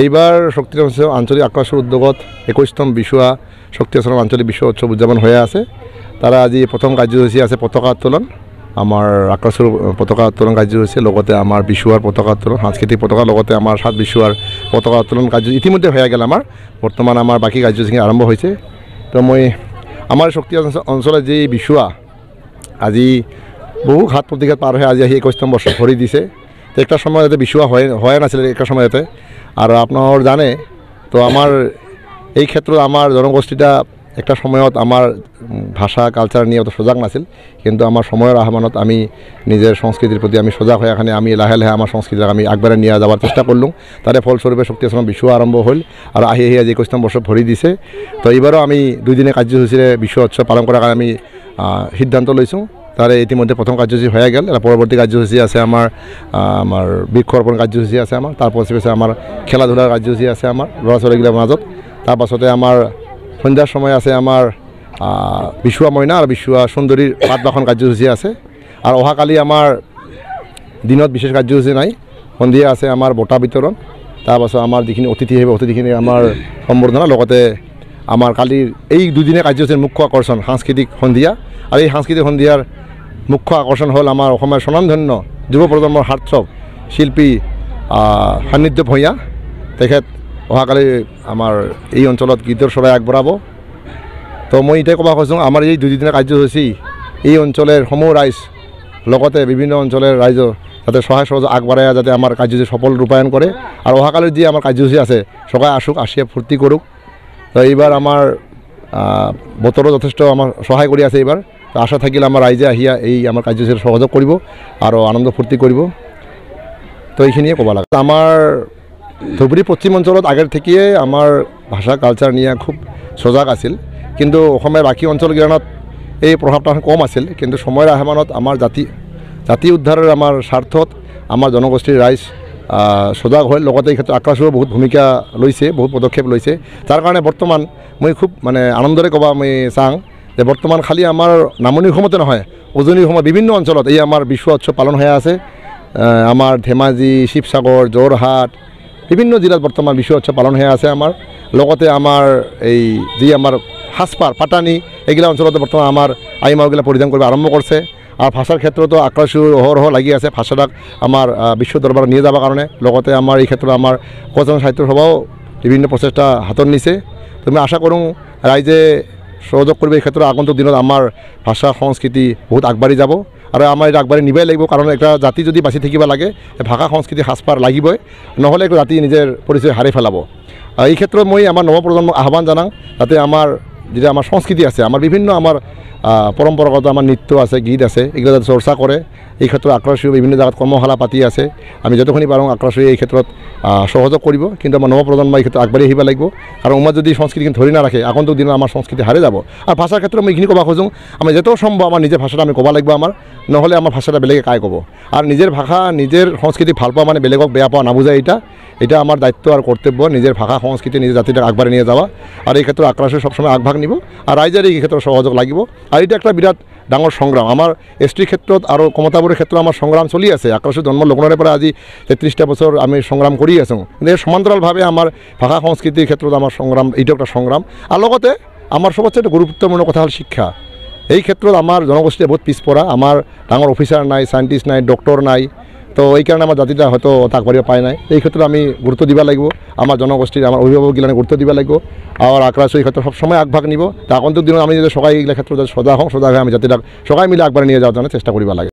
এইবার শক্তি আঞ্চলিক আক্রাসুর উদ্যোগত 21তম বিশুয়া শক্তি আঞ্চলিক বিশ্ব উৎসব উদযাপন হয়ে আছে। তারা আজি প্রথম কার্যসূচী আছে পতাকা উত্তোলন। আমার আক্রাসুর পতাকা উত্তোলন কার্যসূচী লগতে আমার বিশুয়ার পতাকা উত্তোলন সাংস্কৃতিক পতাকা লগতে আমার 7 বিশুয়ার পতাকা উত্তোলন কার্যসূচী ইতিমধ্যে হয়ে গেল। আমার বর্তমান আমার বাকি কার্যসূচী আরম্ভ হয়েছে। তো মই আমার শক্তি অঞ্চলে যে বিশুয়া আজি বহু ঘাত প্রতিঘাত পার হয়ে আজি 21তম বর্ষ ভরি দিছে। তো একটা সময় যাতে বিশুয়া হয় নাছিল একটা সময়তে আর আপনার জানে। তো আমার এই ক্ষেত্রে আমার জনগোষ্ঠীটা একটা সময়ত আমার ভাষা কালচার নিয়ে অত সজাগ নাছিল, কিন্তু আমার সময়ের আহ্বানত আমি নিজের সংস্কৃতির প্রতি আমি সজাগ হয়ে এখানে আমি লাহে লাহে আমার সংস্কৃতিকে আমি আগবাড়ে নিয়ে যাওয়ার চেষ্টা করলাম। তারে ফলস্বরূপে শক্তি বিশু আরম্ভ হল আর আহি আজি 21তম বর্ষ ভরি দিছে। তো এইবারও আমি 2 দিনের কার্যসূচীরে বিশ্ব উৎসব পালন করার আমি সিদ্ধান্ত লৈছোঁ। তারে ইতিমধ্যে প্রথম কার্যসূচী হয়ে গেল। পরবর্তী কার্যসূচী আছে আমার বৃক্ষরোপণ কার্যসূচী আছে আমার, তারপর আমার খেলাধুলার কার্যসূচী আছে আমার ল'ৰা ছোৱালীগিলাৰ মাজত। তারপাছতে আমার সন্ধ্যার সময় আছে আমার বিশুয়া ময়না আর বিশুয়া সুন্দরীর পাত বাখন কার্যসূচী আছে। আর অহাকালি আমার দিনত বিশেষ কার্যসূচী নাই, সন্ধিয়া আছে আমার বঁটা বিতরণ। তারপাছত আমার যিখিনি অতিথি আহিব অতিথিখিনি আমার সম্বর্ধনা লগতে আমার কালির এই 2 দিনের কার্যসূচীর মুখ্য আকর্ষণ সাংস্কৃতিক সন্ধিয়া। আর এই সাংস্কৃতিক সন্ধিয়ার মুখ্য আকর্ষণ হল আমার অসমের স্বনামধন্য যুৱ প্ৰজন্মৰ সাৰ্থক শিল্পী সান্নিধ্য ভূঞা। তেখেত অহাকালি আমাৰ এই অঞ্চলত গীতৰ চৰাই আগবঢ়াব। তো মই এটাই ক'ব খুজিছোঁ আমাৰ এই 2 দিনেৰ কাৰ্যসূচী এই অঞ্চলেৰ সমূহ ৰাইজ লগতে বিভিন্ন অঞ্চলেৰ ৰাইজ যাতে সহায় সহযোগ আগবাঢ়াই যাতে আমাৰ কাৰ্যসূচী সফল ৰূপায়ণ কৰে। আৰ অহাকালিৰ যে আমাৰ কাৰ্যসূচী আছে সবাই আসুক, আসিয়া ফূৰ্তি কৰুক। তো এইবাৰ আমাৰ বতৰও যথেষ্ট আমাৰ সহায় কৰি আছে এইবার। তো আশা থাকিলে আমার রাইজে আহিয়া এই আমার কার্যসূচীর সহযোগ করব আর আনন্দ ফূর্তি করব। তো এইখিনিয়ে ক'ব লাগে। আমার ধুবুৰী পশ্চিম অঞ্চলত আগের থেকে আমার ভাষা কালচার নিয়ে খুব সজাগ আছিল, কিন্তু অসমের বাকি অঞ্চলগিলানত এই প্রভাবটা কম আছিল। কিন্তু সময়ের আহ্বানত আমার জাতি উদ্ধারের আমার স্বার্থত আমার জনগোষ্ঠীর রাইজ সজাগ হয়। লগতে এই ক্ষেত্রে আক্ৰাসুৰেও বহুত ভূমিকা লৈছে, বহুত পদক্ষেপ লৈছে। যার কারণে বর্তমান মই খুব আনন্দরে ক'বা মই চাওঁ যে বর্তমান খালি আমার নামনিৰ অসমতে নহয়, উজনিৰ অসমৰ বিভিন্ন অঞ্চলত এই আমাৰ বিশ্ব উৎসৱ পালন হৈ আছে। আমাৰ ধেমাজি, শিৱসাগৰ, যোৰহাট বিভিন্ন জেলাত বৰ্তমান বিশ্ব উৎসৱ পালন হৈ আছে আমাৰ। লগতে আমাৰ এই যি আমাৰ সাজপাৰ পাটানি এইগিলা অঞ্চলতে বৰ্তমান আমাৰ আইমাওগিলা পৰিধান কৰিব আৰম্ভ কৰছে। আৰ ভাষাৰ ক্ষেত্ৰতো আক্ৰাসু অহরহ লাগি আছে ভাষাটাক আমার বিশ্ব দরবারে নিয়ে যাবার কারণে। লগতে আমার এই ক্ষেত্রে আমার কজন সাহিত্য সভাও বিভিন্ন প্রচেষ্টা হাতত নিছে। তুমি আশা করুন রাইজে সহযোগ করবে। এই ক্ষেত্রে আগন্তুক দিনত আমার ভাষা সংস্কৃতি বহুত আগবাড়ি যাব আর আমার এটা আগবাড়ি নিবাই লাগিব। কারণ একটা জাতি যদি বাঁচি থাকিব লাগে ভাষা সংস্কৃতি সাজপাৰ লাগিবই, নহলে একটা জাতি নিজের পরিচয় হারিয়ে ফেলাব। এই ক্ষেত্রে মই আমার নবপ্রজন্মক আহ্বান জানাং যাতে আমার যেটা আমার সংস্কৃতি আছে, আমার বিভিন্ন আমার পরম্পরাগত আমার নৃত্য আছে, গীত আছে, এগুলো যাতে চর্চা করে। এই ক্ষেত্রে আক্ৰাসুৱে বিভিন্ন জায়গাত কৰ্মশালা পাতি আছে। আমি যতক্ষণ পাৰোঁ আক্ৰাসুৱে এই ক্ষেত্ৰত সহযোগ কৰিব, কিন্তু আমার নবপ্রজন্ম এই ক্ষেত্রে আগবাড়ি আহিব লাগিব। কারণ উমার যদি সংস্কৃতি ধরি না রাখে আগন্তুক দিনত আমার সংস্কৃতি হারে যাব। আর ভাষার ক্ষেত্রে আমি এইখিনি ক'ব খোজোঁ আমি যত সম্ভব আমার নিজের ভাষাটা আমি ক'ব লাগিব আমার, নহলে আমার ভাষাটা বেলেগে কাই ক'ব। আর নিজের ভাষা নিজের সংস্কৃতি ভাল পাওয়া মানে বেলেগক বেয়া পাওয়া না বুঝায়। এটা আমার দায়িত্ব আর কর্তব্য নিজের ভাষা সংস্কৃতি নিজের জাতিটা আগবাড়ি নিয়ে যাওয়া। আর এই ক্ষেত্রে আক্ৰাসুৱে সবসময় আগভাগ নিব আৰ ৰাইজেৰ এই ক্ষেত্ৰে সহযোগ লাগিব। আৰ এটা একটা বিৰাট ডাঙৰ সংগ্ৰাম আমাৰ এসটিৰ ক্ষেত্ৰত আৰ কমতাবোৰেৰ ক্ষেত্ৰে আমাৰ সংগ্ৰাম চলি আছে। আক্ৰাসুৰ জন্ম লগ্নৰে পৰা আজি 33টা বছৰ আমি সংগ্ৰাম কৰি আছোঁ। কিন্তু এই সমান্তৰালভাবে আমাৰ ভাষা সংস্কৃতিৰ ক্ষেত্ৰত আমাৰ সংগ্ৰাম এইটো একটা সংগ্ৰাম। আৰ লগতে আমাৰ সবচেয়ে গুৰুত্বপূৰ্ণ কথা হল শিক্ষা। এই ক্ষেত্ৰত আমাৰ জনগোষ্ঠী বহুত পিছপৰা। আমার ডাঙর অফিসার নাই, সায়েন্টিস্ট নাই, ডক্টর নাই। তো এই কারণে আমার জাতিটা হয়তো আগবাড়িব পায় নাই। এই ক্ষেত্রে আমি গুরুত্ব দিব লাগিব, আমার জনগোষ্ঠীর আমার অভিভাবকগিলানে গুরুত্ব দিব লাগিব। আর আক্ৰাসুৱে এই ক্ষেত্রে সবসময় আগভাগ নিব। তা আগন্তুক দিনত আমি যদি সবাই এইগিলা ক্ষেত্রে সজাগ হওঁ, সজাগ হয়ে আমি জাতিটাক সবাই মিলে আগবাড়ি নিয়ে যাওয়ার জন্য চেষ্টা করিব লাগে।